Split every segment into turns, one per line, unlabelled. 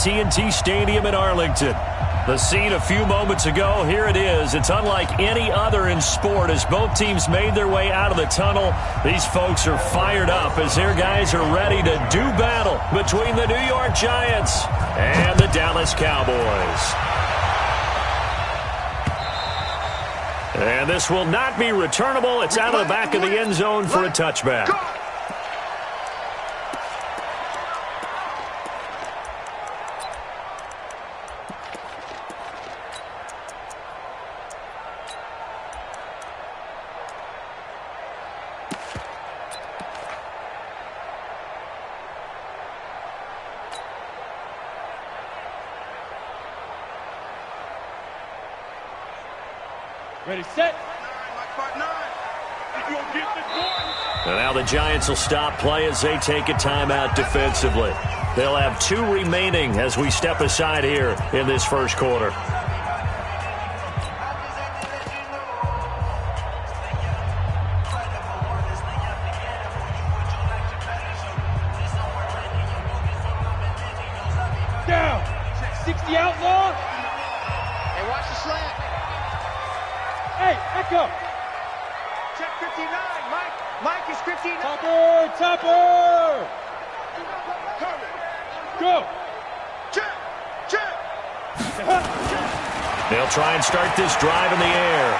AT&T Stadium in Arlington. The scene a few moments ago, here it is. It's unlike any other in sport as both teams made their way out of the tunnel. These folks are fired up as their guys are ready to do battle between the New York Giants and the Dallas Cowboys. And this will not be returnable. It's out of the back of the end zone for a touchback.
Ready, set.
And now the Giants will stop play as they take a timeout defensively. They'll have 2 remaining as we step aside here in this first quarter.
Down. 60 outlaw. Hey, watch the slant. Hey, echo. Check 59, Mike. Mike is 59. Topper. Go. Check.
They'll try and start this drive in the air.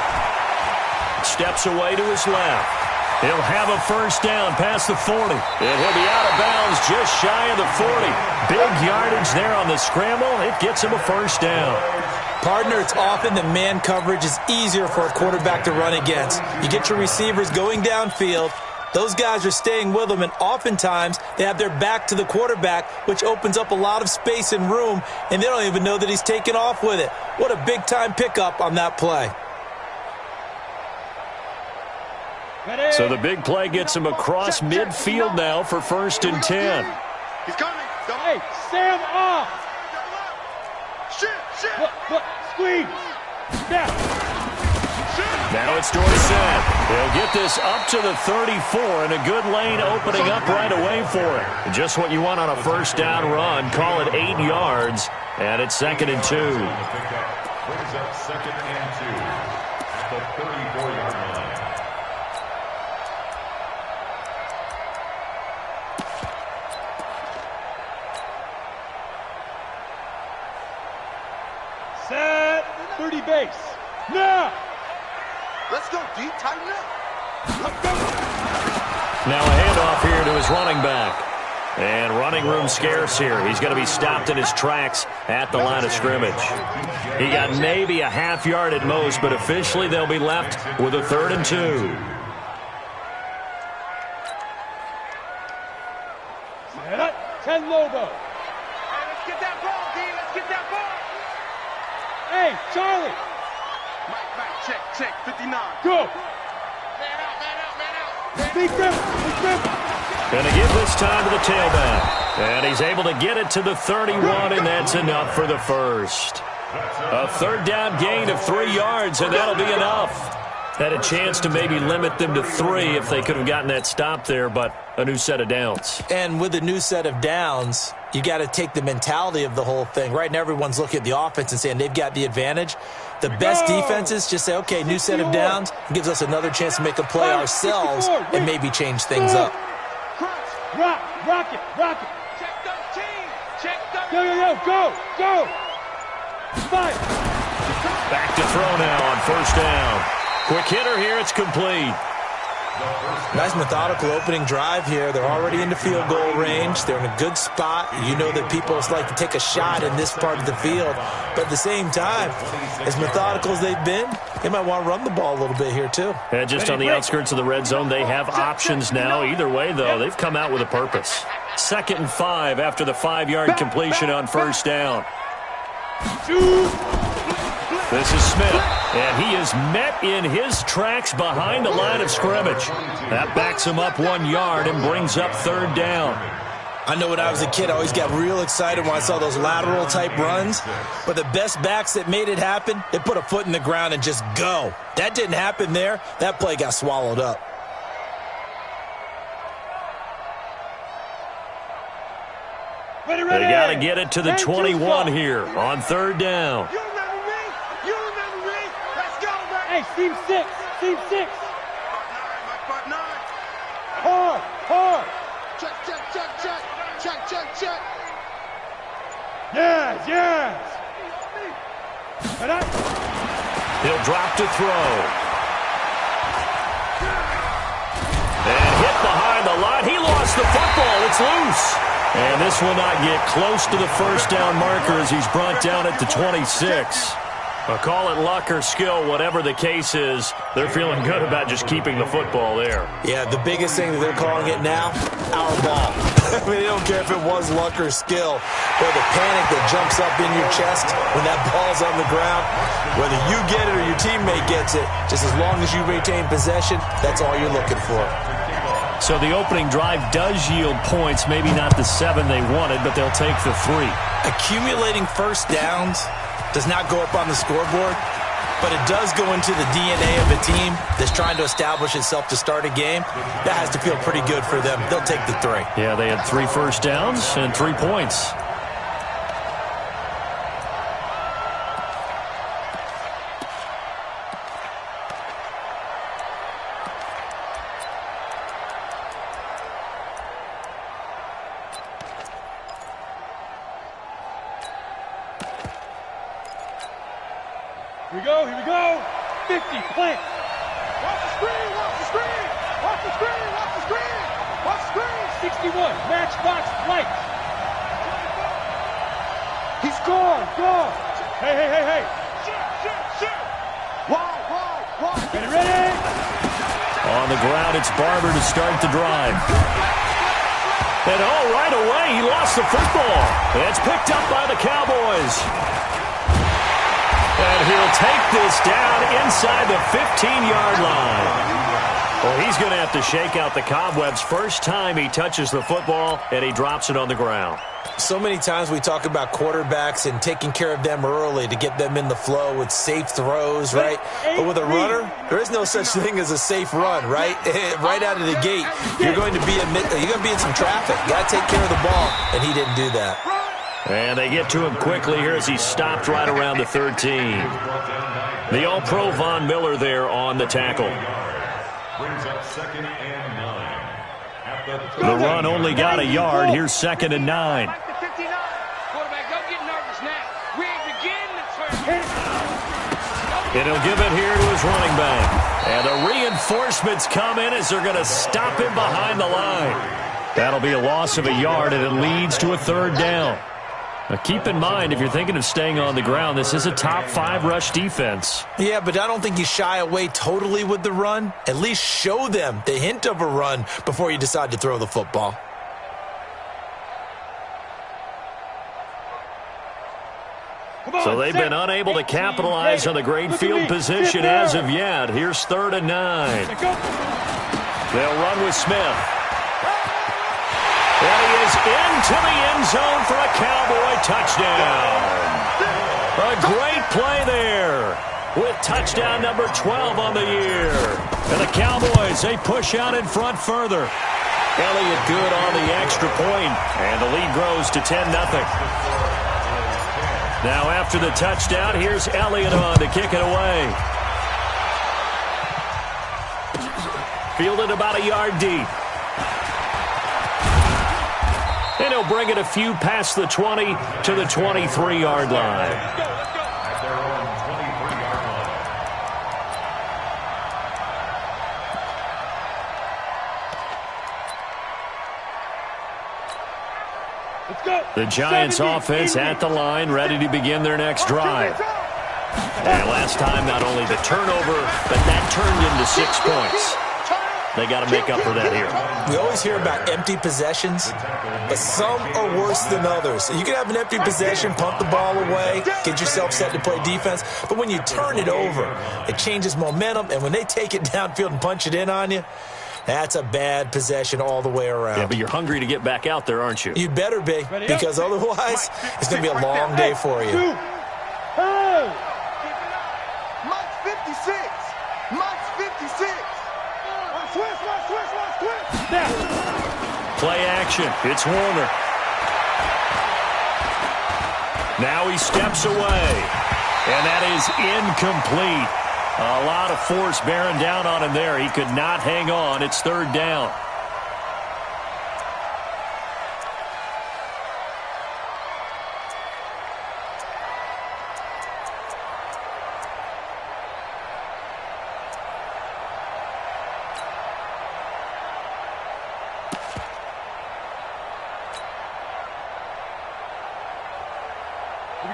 Steps away to his left. He'll have a first down past the 40. And he'll be out of bounds just shy of the 40. Big yardage there on the scramble. It gets him a first down.
Partner, it's often that man coverage is easier for a quarterback to run against. You get your receivers going downfield. Those guys are staying with them, and oftentimes they have their back to the quarterback, which opens up a lot of space and room, and they don't even know that he's taken off with it. What a big-time pickup on that play.
So the big play gets him across midfield now for 1st and 10.
He's coming. Hey, Sam off. Squeeze. Snap.
Now it's Dorsett. They'll get this up to the 34, and a good lane opening up right away for it. Just what you want on a first down run. Call it 8 yards, and it's 2nd and 2.
Brings up 2nd and 2 at the 34-yard line.
Set. 30 base. Now.
Let's go, D. Tighten up.
Now a handoff here to his running back. And running room scarce here. He's going to be stopped in his tracks at the line of scrimmage. He got maybe a half yard at most, but officially they'll be left with a 3rd and 2.
Set up. 10 Lobo.
Hey, let's get that ball, D. Let's get that ball.
Hey, Charlie.
Mike, check. 59.
Go.
Man out.
Speak them.
Going to give this time to the tailback. And he's able to get it to the 31, and that's enough for the first. A 3rd down gain of 3 yards, and that'll be enough. Had a chance to maybe limit them to 3 if they could have gotten that stop there, but a new set of downs.
And with a new set of downs, you got to take the mentality of the whole thing. Right now, everyone's looking at the offense and saying they've got the advantage. The best defenses just say, okay, new set of downs. It gives us another chance to make a play ourselves and maybe change things up.
Rock it.
Check 13. Check 13.
Go. 5.
Back to throw now on 1st down. Quick hitter here, it's complete.
Nice methodical opening drive here. They're already into field goal range. They're in a good spot. You know that people like to take a shot in this part of the field. But at the same time, as methodical as they've been, they might want to run the ball a little bit here too.
And just on the outskirts of the red zone, they have options now. Either way, though, they've come out with a purpose. 2nd and 5 after the 5-yard completion on 1st down. This is Smith, and he is met in his tracks behind the line of scrimmage. That backs him up 1 yard and brings up 3rd down.
I know when I was a kid, I always got real excited when I saw those lateral-type runs. But the best backs that made it happen, they put a foot in the ground and just go. That didn't happen there. That play got swallowed up.
Ready.
They got to get it to the 21 here on third down.
You remember me? You remember me? Let's go, man.
Hey, team 6. Team 6.
Part nine.
Hard. Hard.
Check, check, check, check. Check, check, check.
Yes, yes.
He'll drop to throw. And hit behind the line. He lost the football. It's loose. And this will not get close to the first down marker as he's brought down at the 26. I'll call it luck or skill, whatever the case is. They're feeling good about just keeping the football there.
Yeah, the biggest thing that they're calling it now, our ball. I mean, they don't care if it was luck or skill, or the panic that jumps up in your chest when that ball's on the ground. Whether you get it or your teammate gets it, just as long as you retain possession, that's all you're looking for.
So the opening drive does yield points, maybe not the 7 they wanted, but they'll take the 3.
Accumulating first downs does not go up on the scoreboard, but it does go into the DNA of a team that's trying to establish itself to start a game. That has to feel pretty good for them. They'll take the 3.
Yeah, they had 3 first downs and 3 points.
Here we go. 50, plant.
Watch the screen, watch the screen. Watch the screen, watch the screen. Watch the screen.
61, matchbox flight. He's gone. Hey.
Shoot. Wide.
Ready?
On the ground, it's Barber to start the drive. And right away, he lost the football. It's picked up by the Cowboys. And he'll take this down inside the 15-yard line. Well, he's going to have to shake out the cobwebs first time he touches the football, and he drops it on the ground.
So many times we talk about quarterbacks and taking care of them early to get them in the flow with safe throws, right? But with a runner, there is no such thing as a safe run, right? Right out of the gate, you're going to be in some traffic. You got to take care of the ball, and he didn't do that.
And they get to him quickly here as he stopped right around the 13. The All-Pro Von Miller there on the tackle.
Brings up 2nd and 9.
The run only got a yard. Here's 2nd and 9.
Back to 59. Quarterback, don't get nervous now. We ain't beginning to turn.
And he'll give it here to his running back. And the reinforcements come in as they're going to stop him behind the line. That'll be a loss of a yard, and it leads to a 3rd down. Now, keep in mind, if you're thinking of staying on the ground, this is a top 5 rush defense.
Yeah, but I don't think you shy away totally with the run. At least show them the hint of a run before you decide to throw the football.
So they've been unable to capitalize on the great field position as of yet. Here's 3rd and 9. They'll run with Smith. And he is into the end zone for a Cowboy touchdown. A great play there with touchdown number 12 on the year. And the Cowboys, they push out in front further. Elliott good on the extra point, and the lead grows to 10-0. Now after the touchdown, here's Elliott on to kick it away. Fielded about a yard deep. And he'll bring it a few past the 20 to the 23-yard line.
At their own 23-yard line.
Let's go.
The Giants offense at the line, ready to begin their next drive. And last time, not only the turnover, but that turned into 6 points. They got to make up for that here.
We always hear about empty possessions, but some are worse than others. You can have an empty possession, punt the ball away, get yourself set to play defense, but when you turn it over, it changes momentum, and when they take it downfield and punch it in on you, that's a bad possession all the way around.
Yeah, but you're hungry to get back out there, aren't you?
You better be, because otherwise, it's going to be a long day for you.
Mike's 56. Mike's 56.
Play action. It's Warner. Now he steps away. And that is incomplete. A lot of force bearing down on him there. He could not hang on. It's third down.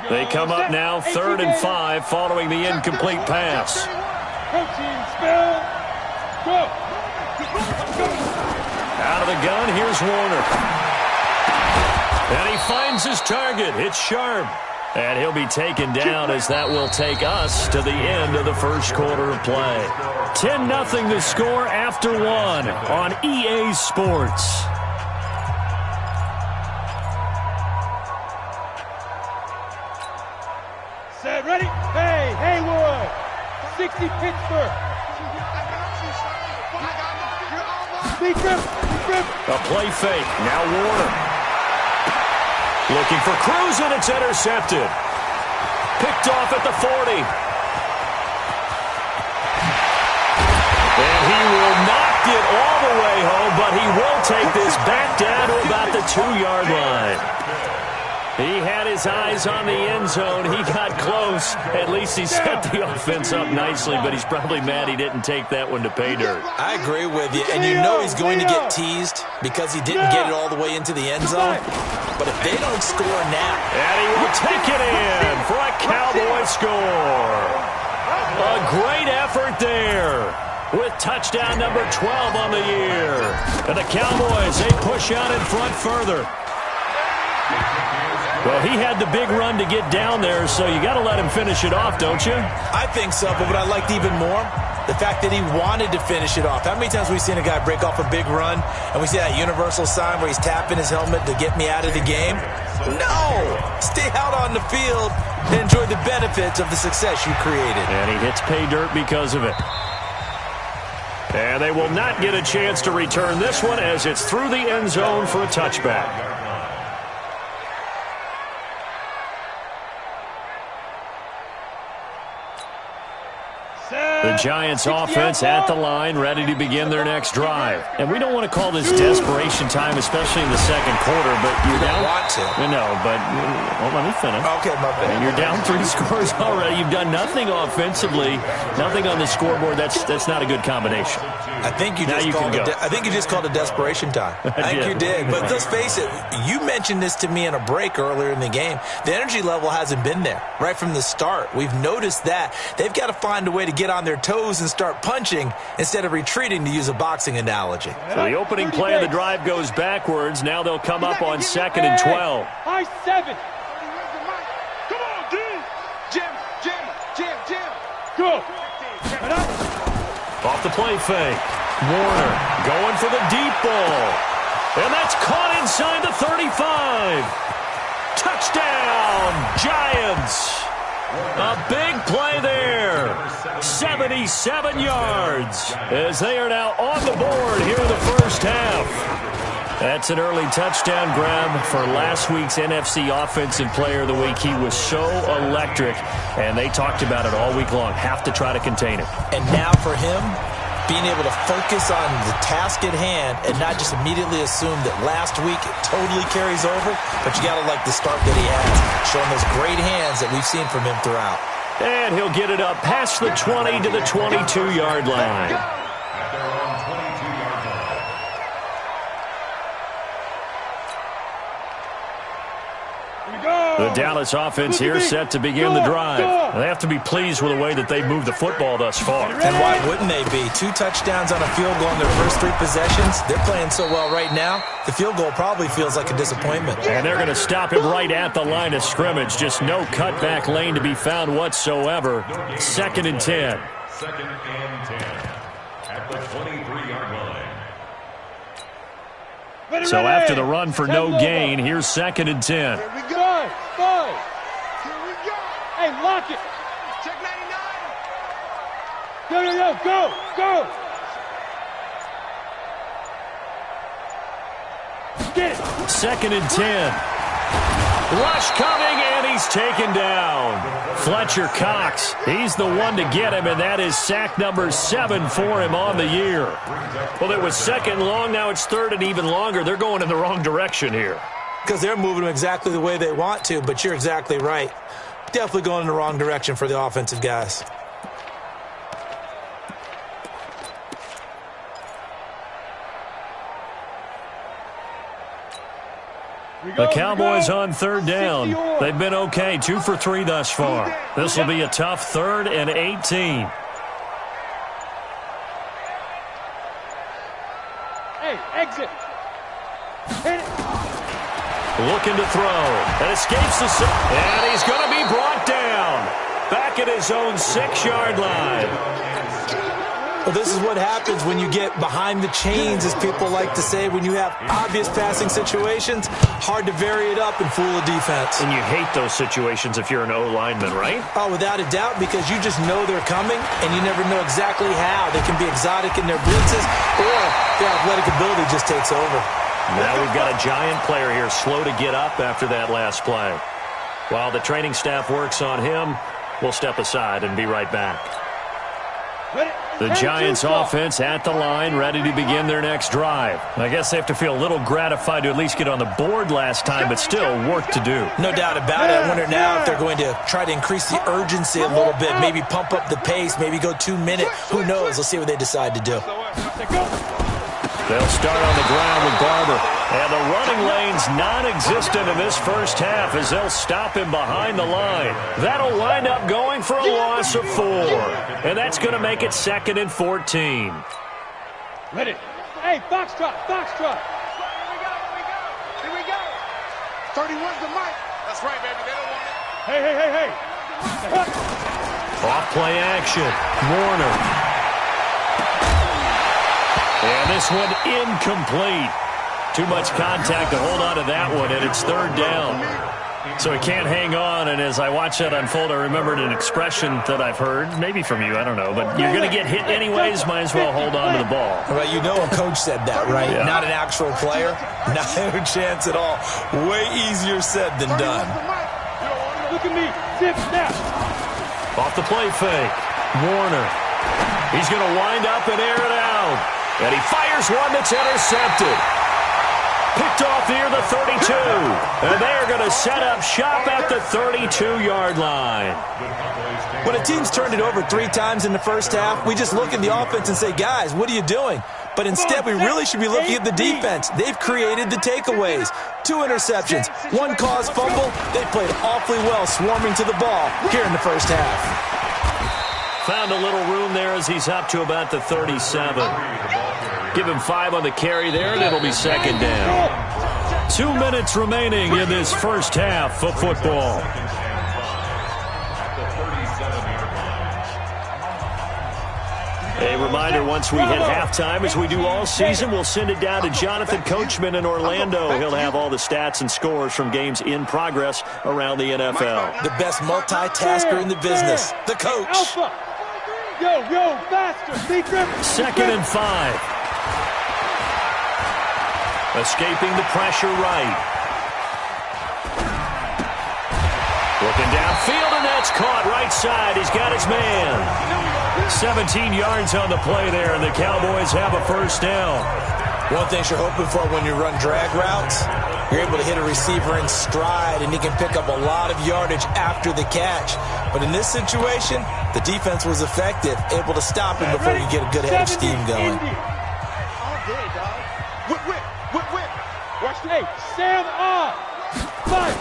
They come up now 3rd and 5 following the incomplete pass.
Protein spill. Go.
Out of the gun, here's Warner. And he finds his target. It's Sharp. And he'll be taken down as that will take us to the end of the first quarter of play. 10-0 the score after one on EA Sports.
Set, ready? Hey, Haywood. 60 Pittsburgh. Deep grip.
A play fake. Now Warner. Looking for Cruz, and it's intercepted. Picked off at the 40. And he will not get all the way home, but he will take this back down to about the 2-yard line. He had his eyes on the end zone. He got close. At least he set the offense up nicely, but he's probably mad he didn't take that one to pay dirt.
I agree with you, and you know he's going to get teased because he didn't get it all the way into the end zone. But if they don't score now...
And he will take it in for a Cowboy score. A great effort there with touchdown number 12 on the year. And the Cowboys, they push out in front further. Well, he had the big run to get down there, so you got to let him finish it off, don't you?
I think so, but what I liked even more, the fact that he wanted to finish it off. How many times have we seen a guy break off a big run, and we see that universal sign where he's tapping his helmet to get me out of the game? No! Stay out on the field and enjoy the benefits of the success you created.
And he hits pay dirt because of it. And they will not get a chance to return this one as it's through the end zone for a touchback. The Giants offense at the line, ready to begin their next drive. And we don't want to call this desperation time, especially in the second quarter, but you're down.
Want to.
No, but well, let me finish.
Okay, my bad.
And you're down 3 scores already. You've done nothing offensively, nothing on the scoreboard. That's not a good combination.
I think you just called it desperation time. I think you did. But let's face it, you mentioned this to me in a break earlier in the game. The energy level hasn't been there right from the start. We've noticed that. They've got to find a way to get on their toes and start punching instead of retreating, to use a boxing analogy.
So the opening play of the drive goes backwards. Now they'll come up on 2nd and 12.
High 7.
Come on, D. Jim.
Go.
Off the play fake. Warner going for the deep ball. And that's caught inside the 35. Touchdown, Giants. A big play there. 77 yards as they are now on the board here in the first half. That's an early touchdown grab for last week's NFC Offensive Player of the Week. He was so electric, and they talked about it all week long. Have to try to contain it.
And now for him, being able to focus on the task at hand and not just immediately assume that last week it totally carries over, but you got to like the start that he has, showing those great hands that we've seen from him throughout.
And he'll get it up past the 20 to the 22-yard line.
At their own 22-yard line.
The Dallas offense here set to begin the drive. They have to be pleased with the way that they've moved the football thus far.
And why wouldn't they be? 2 touchdowns on a field goal in their first 3 possessions. They're playing so well right now, the field goal probably feels like a disappointment.
And they're going to stop him right at the line of scrimmage. Just no cutback lane to be found whatsoever. 2nd and 10.
2nd and 10. At the 23-yard line.
So after the run for no gain, here's 2nd and 10.
Here we go. 5.
Here we go.
Hey, lock it.
Check 99.
Go. Get it.
2nd and 10. Rush coming, and he's taken down. Fletcher Cox, he's the one to get him, and that is sack number 7 for him on the year. Well, it was second long, now it's third and even longer. They're going in the wrong direction here.
Because they're moving them exactly the way they want to, but you're exactly right. Definitely going in the wrong direction for the offensive guys.
The Cowboys on third down. They've been okay, 2 for 3 thus far. This will be a tough 3rd and 18.
Hey, exit. Hit it.
Looking to throw. And escapes the... And he's going to be brought down. Back at his own 6-yard line.
Well, this is what happens when you get behind the chains, as people like to say. When you have obvious passing situations, hard to vary it up and fool a defense.
And you hate those situations if you're an O-lineman, right?
Oh, without a doubt, because you just know they're coming, and you never know exactly how. They can be exotic in their blitzes, or their athletic ability just takes over.
Now we've got a giant player here, slow to get up after that last play. While the training staff works on him, we'll step aside and be right back. The Giants offense at the line, ready to begin their next drive. I guess they have to feel a little gratified to at least get on the board last time, but still work to do.
No doubt about it. I wonder now if they're going to try to increase the urgency a little bit, maybe pump up the pace, maybe go 2 minute. Who knows? Let's see what they decide to do.
They'll start on the ground with Barber. And the running lane's non-existent in this first half as they'll stop him behind the line. That'll wind up going for a loss of 4. And that's going to make it 2nd and 14.
Let it. Hey, foxtrot, foxtrot.
Here we go. 31's the mic. That's right, baby. They don't want it.
Hey.
Off play action. Warner. And this one incomplete. Too much contact to hold on to that one, and it's 3rd down. So he can't hang on, and as I watch that unfold, I remembered an expression that I've heard, maybe from you, I don't know, but you're going to get hit anyways, might as well hold on to the ball.
Right, you know a coach said that, right?
Yeah.
Not an actual player. Not a chance at all. Way easier said than done.
Look at me. Zip, snap.
Off the play fake. Warner. He's going to wind up and air it out. And he fires one that's intercepted. Picked off near the 32. And they are going to set up shop at the 32-yard line.
When a team's turned it over 3 times in the first half, we just look at the offense and say, guys, what are you doing? But instead, we really should be looking at the defense. They've created the takeaways. 2 interceptions, 1 caused fumble. They played awfully well swarming to the ball here in the first half.
Found a little room there as he's up to about the 37. Give him 5 on the carry there, and it'll be 2nd down. 2 minutes remaining in this first half of football. A reminder, once we hit halftime, as we do all season, we'll send it down to Jonathan Coachman in Orlando. He'll have all the stats and scores from games in progress around the NFL.
The best multitasker in the business, the coach.
Alpha. Yo, faster. Be driven.
2nd and 5. Escaping the pressure right. Looking downfield, and that's caught right side. He's got his man. 17 yards on the play there, and the Cowboys have a first down.
One thing you're hoping for when you run drag routes, you're able to hit a receiver in stride, and he can pick up a lot of yardage after the catch. But in this situation, the defense was effective, able to stop him before you get a good head of steam going.
All day, dog. Whip.
Watch the Sam off. Fight.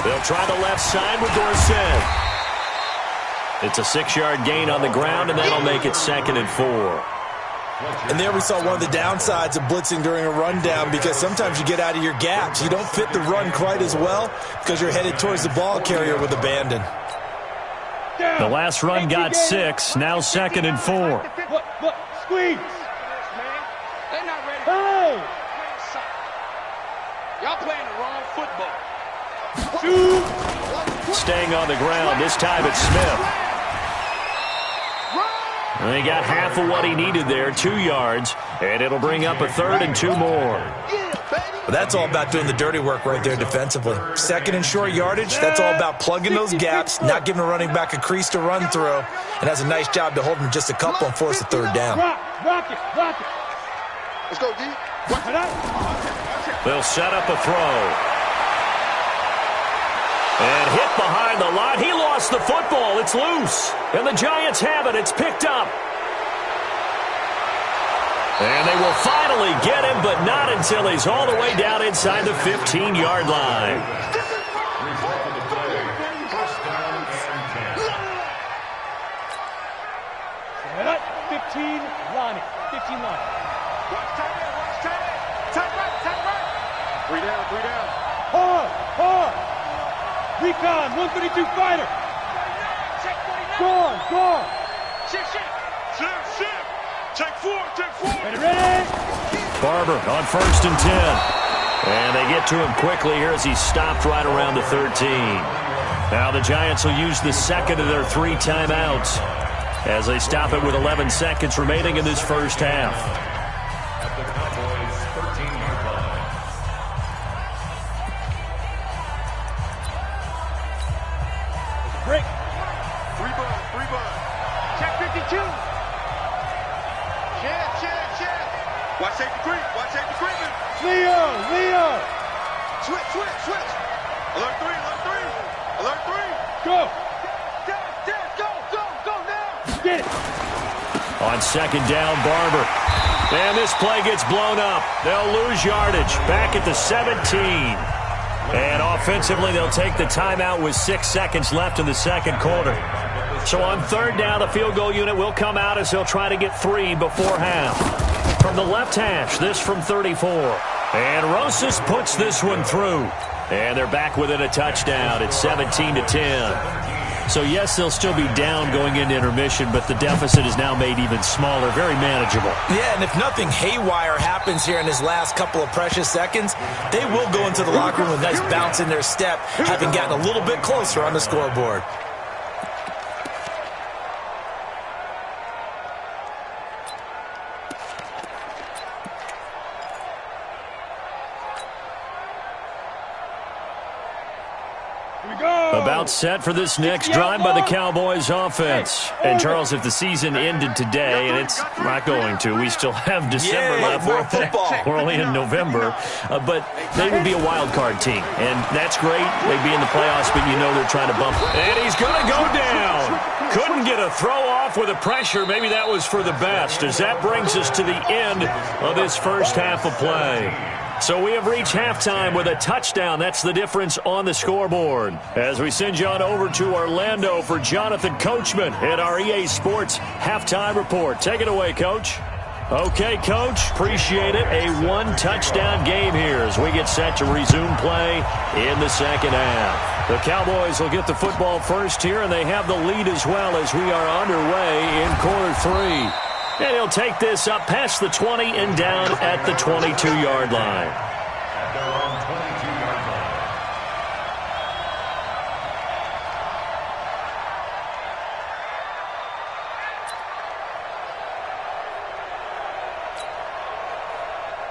They'll try the left side with Dorsett. It's a 6-yard gain on the ground, and that'll make it 2nd and 4.
And there we saw one of the downsides of blitzing during a rundown, because sometimes you get out of your gaps. You don't fit the run quite as well because you're headed towards the ball carrier with abandon.
The last run got 6, now 2nd and 4.
Look, squeeze.
They're not ready.
Hey.
Y'all playing the wrong football.
Staying on the ground, this time it's Smith. And they got half of what he needed there, 2 yards, and it'll bring up a 3rd and 2 more.
Yeah, baby.
But that's all about doing the dirty work right there defensively. Second and short yardage, that's all about plugging those gaps, not giving a running back a crease to run through, and does a nice job to hold him just a couple and force a third down.
Rock it.
Let's go, D.
They'll set up a throw. And hit behind the line. He lost the football. It's loose. And the Giants have it. It's picked up. And they will finally get him, but not until he's all the way down inside the 15-yard line.
Result of the play, first down and 10.
15, Lonnie. 15, Lonnie.
Watch tight end. Tight right. 3 down.
Hard. Recon, 132 fighter. Gone.
Shift. Take four.
Ready.
Barber on 1st and 10. And they get to him quickly here as he stopped right around the 13. Now the Giants will use the second of their 3 timeouts as they stop it with 11 seconds remaining in this first half.
At the Cowboys' 13-yard line.
Break.
Free bud. Check 52. Check. Watch safety creep.
Leo.
Switch. Alert 3.
Go.
Go now.
Get it.
On 2nd down, Barber. And this play gets blown up. They'll lose yardage. Back at the 17. And offensively, they'll take the timeout with 6 seconds left in the second quarter. So on 3rd down, the field goal unit will come out as they'll try to get 3 before half. From the left hash, this from 34. And Rosas puts this one through. And they're back within a touchdown. It's 17-10. So, yes, they'll still be down going into intermission, but the deficit is now made even smaller, very manageable.
Yeah, and if nothing haywire happens here in his last couple of precious seconds, they will go into the locker room with a nice bounce in their step, having gotten a little bit closer on the scoreboard.
About set for this next drive by the Cowboys offense. And, Charles, if the season ended today, and it's not going to, we still have December left.
More football.
We're only in November. But they would be a wild card team. And that's great. They'd be in the playoffs, but you know they're trying to bump. And he's going to go down. Couldn't get a throw off with the pressure. Maybe that was for the best, as that brings us to the end of this first half of play. So we have reached halftime with a touchdown. That's the difference on the scoreboard. As we send you on over to Orlando for Jonathan Coachman at our EA Sports Halftime Report. Take it away, Coach. Okay, Coach. Appreciate it. A 1-touchdown game here as we get set to resume play in the second half. The Cowboys will get the football first here, and they have the lead as well as we are underway in quarter 3. And he'll take this up past the 20 and down at the 22-yard line.
At their own 22-yard line.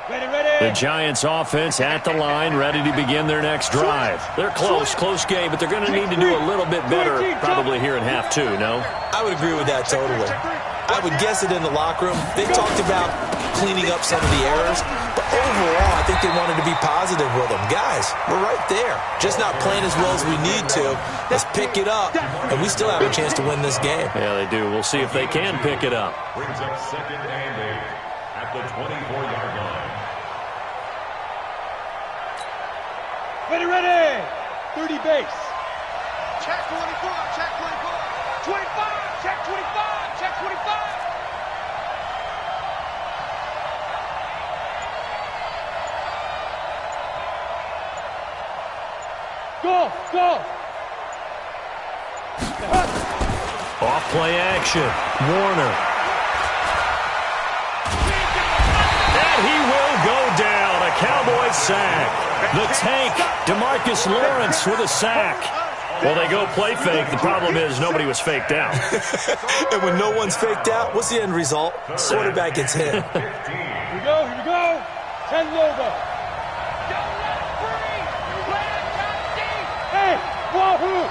Ready.
The Giants offense at the line, ready to begin their next drive. They're close game, but they're going to need to do a little bit better probably here in half 2, no?
I would agree with that totally. I would guess it in the locker room. They talked about cleaning up some of the errors, but overall, I think they wanted to be positive with them. Guys, we're right there. Just not playing as well as we need to. Let's pick it up, and we still have a chance to win this game.
Yeah, they do. We'll see if they can pick it up.
Brings up 2nd and 8 at the 24-yard line.
Ready. 30 base.
Check 24. 25. Check 25. Check 25.
Go.
Off play action. Warner. And he will go down. A Cowboys sack. The tank, DeMarcus Lawrence with a sack. Well, they go play fake. The problem is nobody was faked out.
And when no one's faked out, what's the end result? Quarterback gets hit.
Here we go. 10 logo. Now who?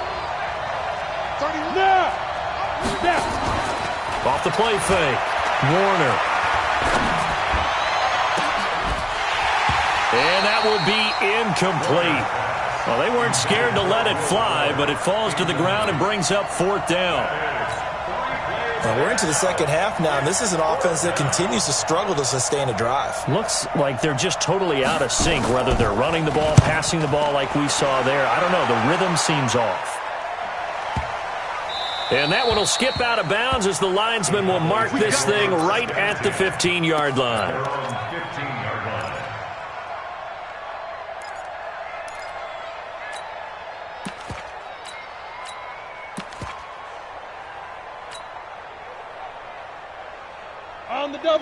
31.
Now. Now.
Off the play fake. Warner. And that will be incomplete. Well, they weren't scared to let it fly, but it falls to the ground and brings up fourth down.
Now we're into the second half now, and this is an offense that continues to struggle to sustain a drive.
Looks like they're just totally out of sync, whether they're running the ball, passing the ball like we saw there. I don't know. The rhythm seems off. And that one will skip out of bounds as the linesman will mark this thing right at the 15-yard line.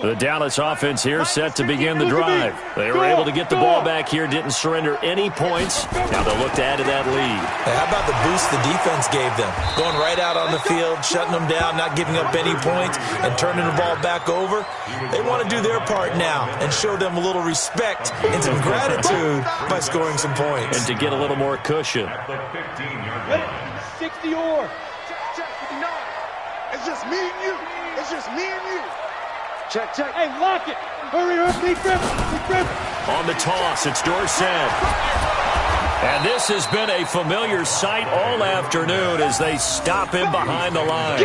The Dallas offense here set to begin the drive. They were able to get the ball back here, didn't surrender any points. Now they'll look to add to that lead.
Hey, how about the boost the defense gave them? Going right out on the field, shutting them down, not giving up any points, and turning the ball back over. They want to do their part now and show them a little respect and some gratitude by scoring some points.
And to get a little more cushion.
60 or.
Check, 59. It's just me and you. It's just me and you.
Check, check. Hey, lock it. Hurry up, Lee Griffin.
On the toss, it's Dorsett. And this has been a familiar sight all afternoon as they stop him behind the line.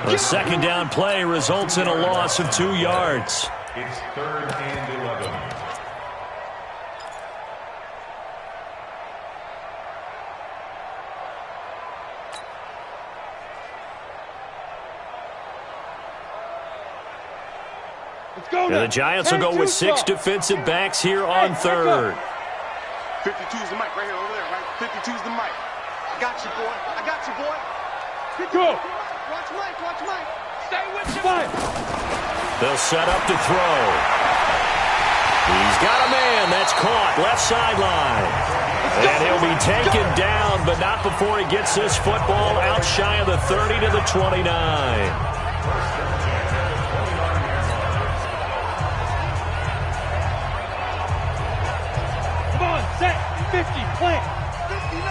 The second down play results in a loss of 2 yards.
It's 3rd and 11.
And the Giants will go with 6 defensive backs here on third.
52's the mic right here over there, right? 52's the mic. I got you, boy. I got you, boy.
Go.
Watch Mike. Watch Mike. Stay with you.
Five.
They'll set up to throw. He's got a man. That's caught. Left sideline. And he'll be taken down, but not before he gets this football out shy of the 30 to the 29.
Set, 50, plant.
59.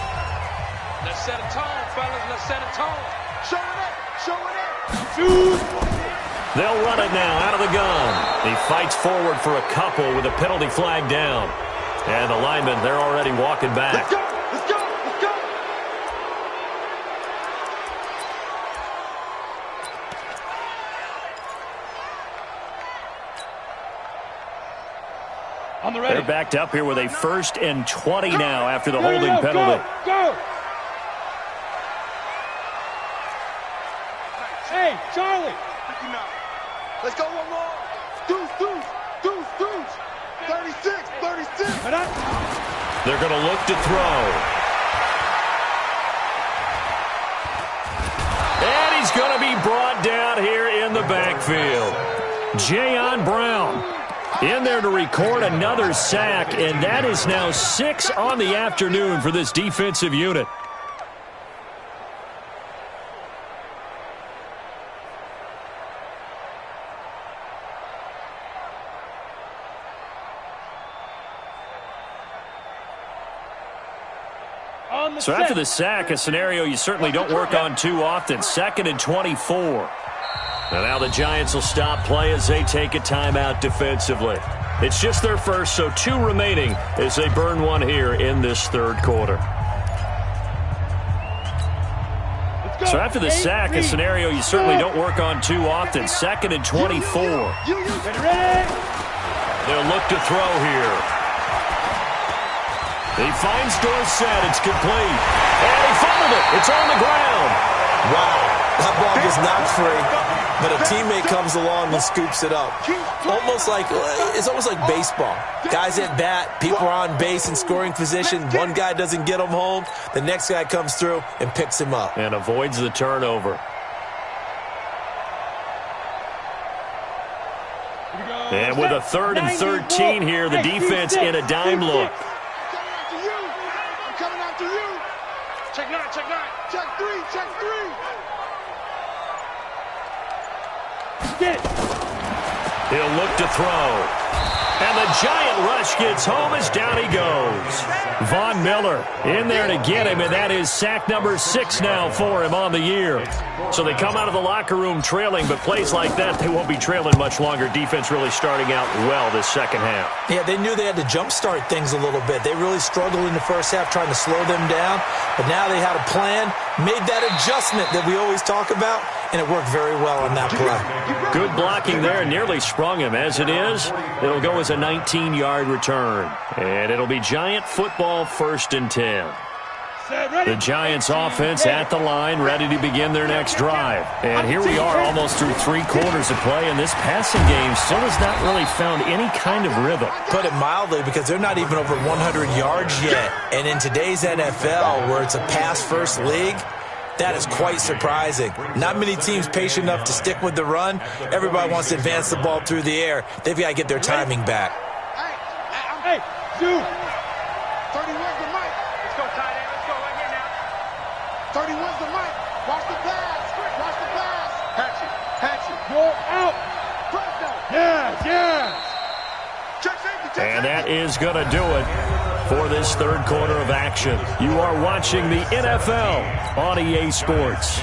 Let's set a tone, fellas. Let's set a tone.
Show it up. Show it up.
Shoot.
They'll run it now out of the gun. He fights forward for a couple with a penalty flag down. And the linemen, they're already walking back.
Let's go. Let's go. Let's go.
On the ready.
They're backed up here with a 1st and 20 now after the holding penalty.
Go. Hey, Charlie.
59. Let's go one more. Deuce. 36.
They're going to look to throw. And he's going to be brought down here in the backfield. Jayon Brown in there to record another sack, and that is now 6 on the afternoon for this defensive unit. So after the sack, a scenario you certainly don't work on too often. 2nd and 24. And now the Giants will stop play as they take a timeout defensively. It's just their first, so 2 remaining as they burn one here in this 3rd quarter. So after the sack, a scenario you certainly don't work on too often. 2nd and 24. They'll look to throw here. He finds Dorsett. It's complete. And he fumbled it. It's on the ground.
Wow. That ball gets knocked free, but a teammate comes along and scoops it up. It's almost like baseball. Guys at bat, people are on base in scoring position. One guy doesn't get him home. The next guy comes through and picks him up.
And avoids the turnover. And with a 3rd and 13 here, the defense in a dime look.
I'm coming after you.
Check 9.
Check 3.
Get it.
He'll look to throw. And the giant rush gets home as down he goes. Von Miller in there to get him, and that is sack number 6 now for him on the year. So they come out of the locker room trailing, but plays like that, they won't be trailing much longer. Defense really starting out well this second half.
Yeah, they knew they had to jumpstart things a little bit. They really struggled in the first half trying to slow them down, but now they had a plan, made that adjustment that we always talk about, and it worked very well on that play.
Good blocking there, nearly sprung him. As it is, it'll go as a 19-yard return. And it'll be Giant football 1st and 10. The Giants offense at the line, ready to begin their next drive. And here we are almost through 3 quarters of play, and this passing game still has not really found any kind of rhythm.
Put it mildly, because they're not even over 100 yards yet. And in today's NFL, where it's a pass-first league, that is quite surprising. Not many teams patient enough to stick with the run. Everybody wants to advance the ball through the air. They've got to get their timing back.
Hey, dude.
31's the mic.
Let's go, tight end. Let's go right here now.
31's the mic. Watch the pass. Watch the pass.
Patch it. Go out.
Press down.
Yes.
Check safety. Check
And that
safety.
is going to do it for this third quarter of action. You are watching the NFL on EA Sports.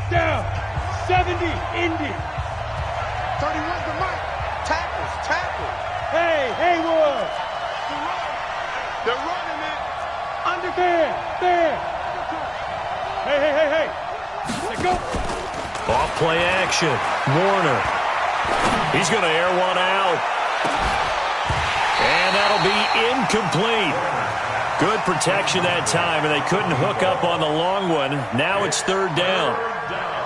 Down. 70. Indy.
31's the mic. Tackles.
Hey, Haywood.
They're running it.
Under there. Hey. Let's go.
Off play action. Warner. He's going to air one out. And that'll be incomplete. Good protection that time, and they couldn't hook up on the long one. Now it's 3rd down.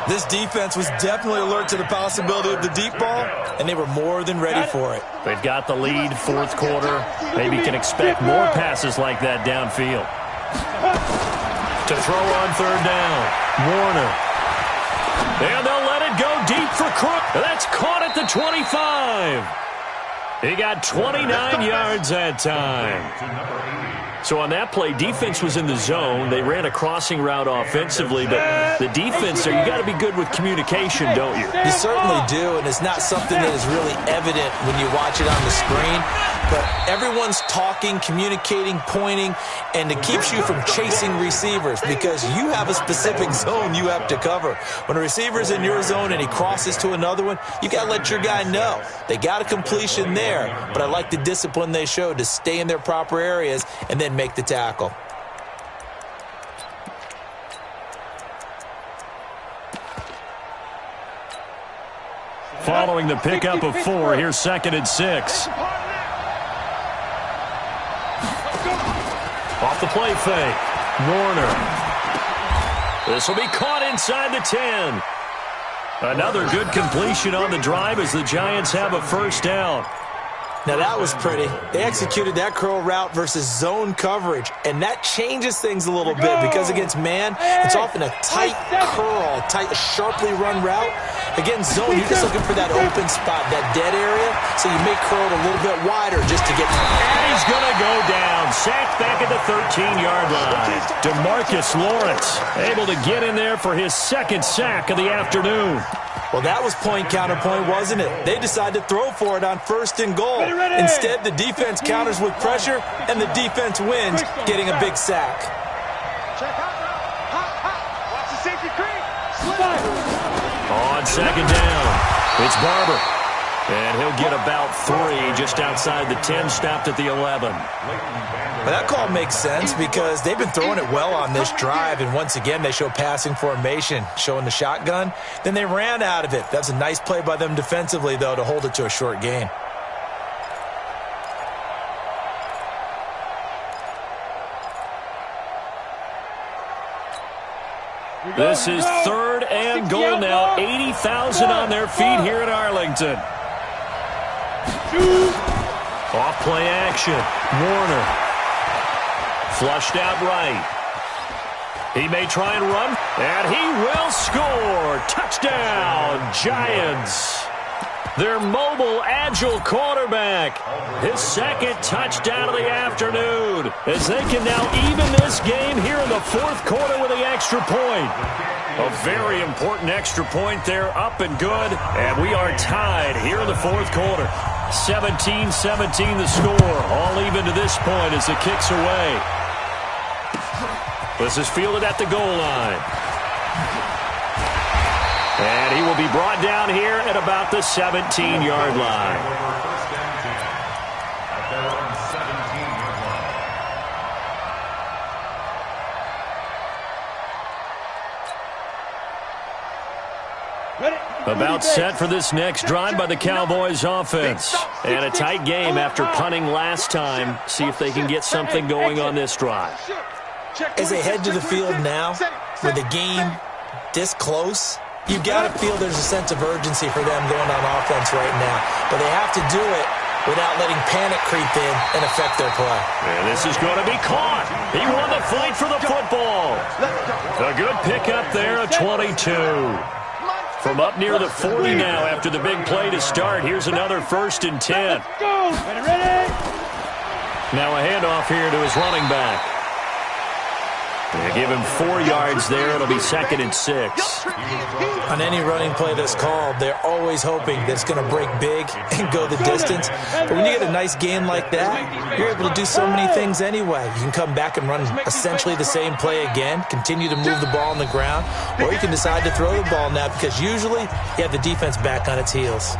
This defense was definitely alert to the possibility of the deep ball, and they were more than ready for it.
They've got the lead, 4th quarter. Maybe can expect more passes like that downfield. To throw on 3rd down. Warner. And they'll let it go deep for Crook. That's caught at the 25. He got 29 yards that time. So on that play, defense was in the zone. They ran a crossing route offensively, but the defense there, you got to be good with communication, don't you?
You certainly do, and it's not something that is really evident when you watch it on the screen. But everyone's talking, communicating, pointing, and it keeps you from chasing receivers because you have a specific zone you have to cover. When a receiver's in your zone and he crosses to another one, you got to let your guy know. They got a completion there, but I like the discipline they showed to stay in their proper areas and then make the tackle.
Following the pickup of 4, here's 2nd and 6. Off the play fake. Warner. This will be caught inside the 10. Another good completion on the drive as the Giants have a 1st down.
Now that was pretty. They executed that curl route versus zone coverage, and that changes things a little bit because against man, it's often a tight curl, sharply run route. Against zone, you're just looking for that open spot, that dead area, so you may curl it a little bit wider just to get to it.
And he's going to go down. Sacked back at the 13-yard line. DeMarcus Lawrence able to get in there for his 2nd sack of the afternoon.
Well, that was point counterpoint, wasn't it? They decided to throw for it on 1st and goal. Instead, the defense counters with pressure, and the defense wins, getting a big sack.
Check out. Watch the safety creep.
On 2nd down, it's Barber. And he'll get about 3 just outside the 10, stopped at the 11.
Well, that call makes sense because they've been throwing it well on this drive, and once again they show passing formation, showing the shotgun. Then they ran out of it. That's a nice play by them defensively, though, to hold it to a short gain.
This is 3rd and goal now. 80,000 on their feet here in Arlington. Off play action. Warner. Flushed out right. He may try and run, and he will score. Touchdown, Giants. Their mobile, agile quarterback. His second touchdown of the afternoon as they can now even this game here in the fourth quarter with the extra point. A very important extra point there, up and good. And we are tied here in the fourth quarter. 17-17 the score. All even to this point as it kicks away. This is fielded at the goal line. And he will be brought down here at about the 17-yard line. About set for this next drive by the Cowboys offense. And a tight game after punting last time. See if they can get something going on this drive.
As they head to the field now, with the game this close, you've got to feel there's a sense of urgency for them going on offense right now. But they have to do it without letting panic creep in and affect their play.
And this is going to be caught. He won the fight for the football. A good pickup there, a 22. From up near the 40 now after the big play to start. Here's another 1st and 10.
Go! Ready?
Now a handoff here to his running back. They give him 4 yards there. It'll be 2nd and 6.
On any running play that's called, they're always hoping that it's going to break big and go the distance. But when you get a nice game like that, you're able to do so many things anyway. You can come back and run essentially the same play again, continue to move the ball on the ground, or you can decide to throw the ball now because usually you have the defense back on its heels.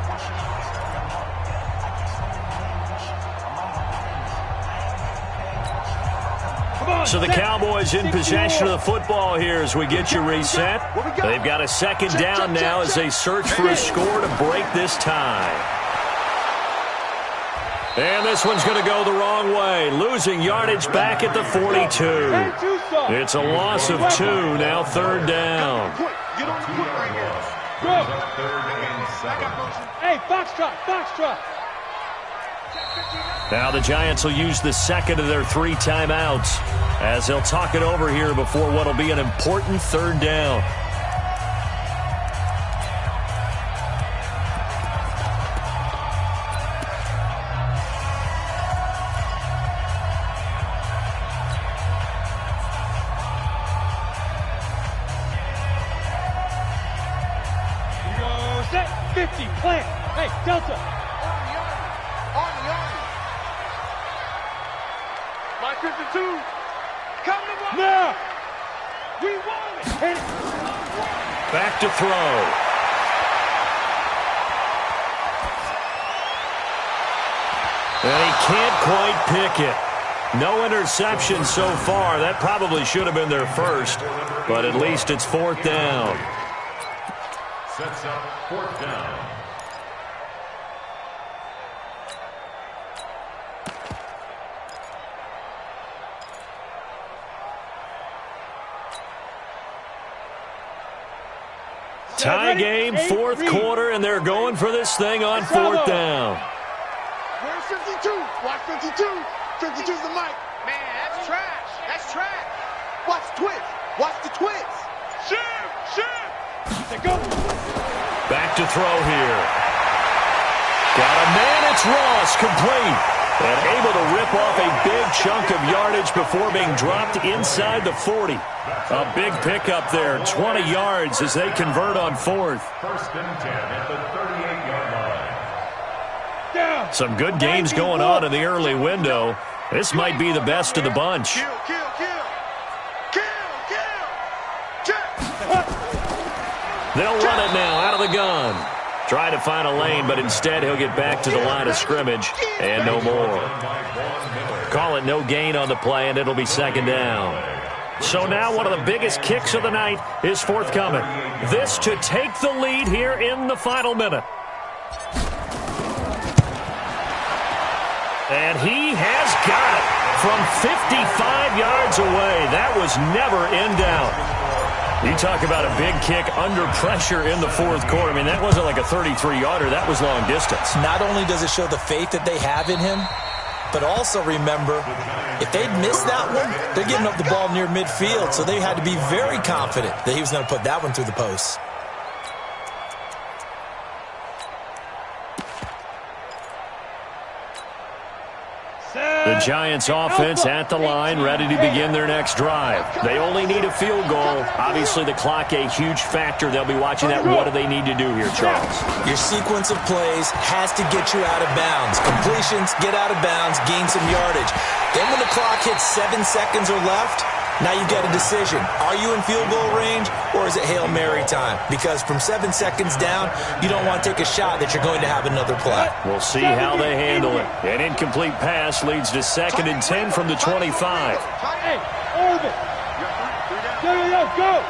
So the Cowboys in possession of the football here as we get you reset. They've got a 2nd down now as they search for a score to break this tie. And this one's going to go the wrong way. Losing yardage back at the 42. It's a loss of 2, now 3rd down.
Hey, Foxtrot.
Now the Giants will use the 2nd of their 3 timeouts as they'll talk it over here before what will be an important 3rd down.
Go set. 50. Plant. Hey, Delta.
My 52. Come to
Now. We won it.
Back to throw. And he can't quite pick it. No interception so far. That probably should have been their first, but at least it's 4th down.
Sets up 4th down.
Tie game, 4th quarter, and they're going for this thing on 4th down.
Where's 52? Watch 52. 52's the mic.
Man, that's trash. That's trash.
Watch the twist. Watch the twist.
They go.
Back to throw here. Got a man, it's Ross, complete. And able to rip off a big chunk of yardage before being dropped inside the 40. A big pickup there, 20 yards as they convert on 4th.
1st and 10 at the 38-yard line.
Down.
Some good games going on in the early window. This might be the best of the bunch.
Kill.
They'll run it now out of the gun. Try to find a lane, but instead he'll get back to the line of scrimmage and no more. Call it no gain on the play, and it'll be 2nd down. So now one of the biggest kicks of the night is forthcoming. This to take the lead here in the final minute. And he has got it from 55 yards away. That was never in doubt. You talk about a big kick under pressure in the 4th quarter. I mean, that wasn't like a 33-yarder. That was long distance.
Not only does it show the faith that they have in him, but also remember, if they'd missed that one, they're giving up the ball near midfield, so they had to be very confident that he was going to put that one through the post.
Giants offense at the line, ready to begin their next drive. They only need a field goal. Obviously, the clock a huge factor. They'll be watching that. What do they need to do here, Charles?
Your sequence of plays has to get you out of bounds. Completions, get out of bounds, gain some yardage. Then when the clock hits 7 seconds or left, now you've got a decision. Are you in field goal range, or is it Hail Mary time? Because from 7 seconds down, you don't want to take a shot that you're going to have another play.
We'll see how they handle it. An incomplete pass leads to 2nd and 10 from the 25.
Hey, Irvin. Go.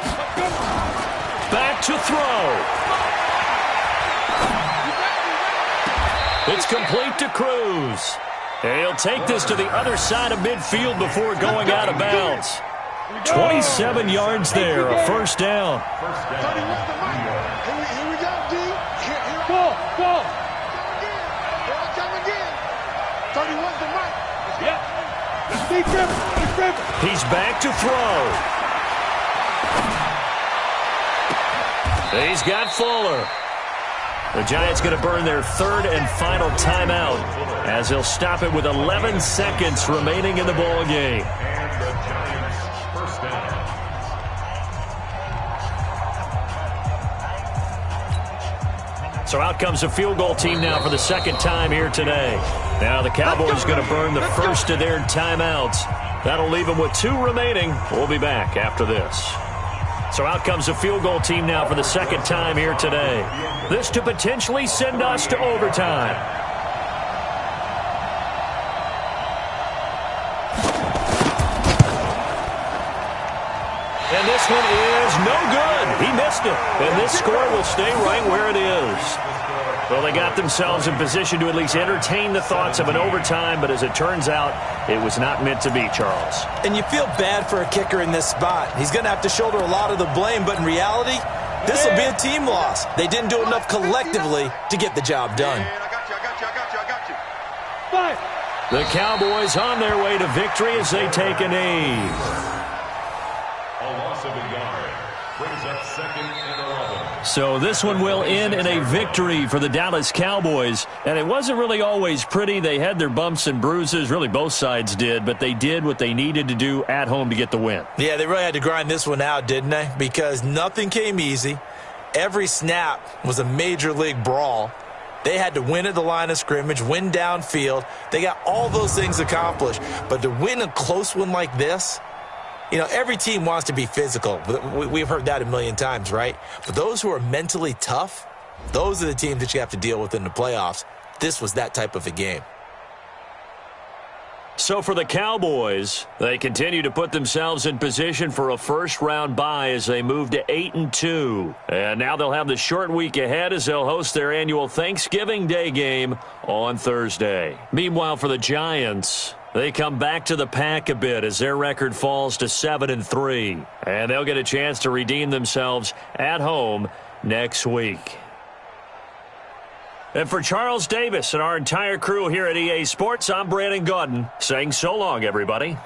Back to throw. It's complete to Cruz. And he'll take this to the other side of midfield before going out of bounds. 27 yards there, a first down.
Here we go, D.
Go.
Here I come again. 31's the mark.
Yep. Be careful.
He's back to throw. He's got Fuller. The Giants going to burn their 3rd and final timeout as they'll stop it with 11 seconds remaining in the ball game.
And the Giants first down.
So out comes a field goal team now for the 2nd time here today. Now the Cowboys going to burn the first of their timeouts. That'll leave them with 2 remaining. We'll be back after this. So out comes a field goal team now for the 2nd time here today. This to potentially send us to overtime. And this one is no good. He missed it. And this score will stay right where it is. Well, they got themselves in position to at least entertain the thoughts of an overtime, but as it turns out, it was not meant to be, Charles.
And you feel bad for a kicker in this spot. He's going to have to shoulder a lot of the blame, but in reality, this will be a team loss. They didn't do enough collectively to get the job done.
I got you.
Five.
The Cowboys on their way to victory as they take a knee.
A loss of a yard brings up 2nd and 11.
So this one will end in a victory for the Dallas Cowboys. And it wasn't really always pretty. They had their bumps and bruises. Really, both sides did. But they did what they needed to do at home to get the win.
Yeah, they really had to grind this one out, didn't they? Because nothing came easy. Every snap was a major league brawl. They had to win at the line of scrimmage, win downfield. They got all those things accomplished. But to win a close one like this, you know, every team wants to be physical. We've heard that a million times, right? But those who are mentally tough, those are the teams that you have to deal with in the playoffs. This was that type of a game.
So for the Cowboys, they continue to put themselves in position for a first-round bye as they move to 8-2. And now they'll have the short week ahead as they'll host their annual Thanksgiving Day game on Thursday. Meanwhile, for the Giants, they come back to the pack a bit as their record falls to 7-3. And they'll get a chance to redeem themselves at home next week. And for Charles Davis and our entire crew here at EA Sports, I'm Brandon Gaudin saying so long, everybody.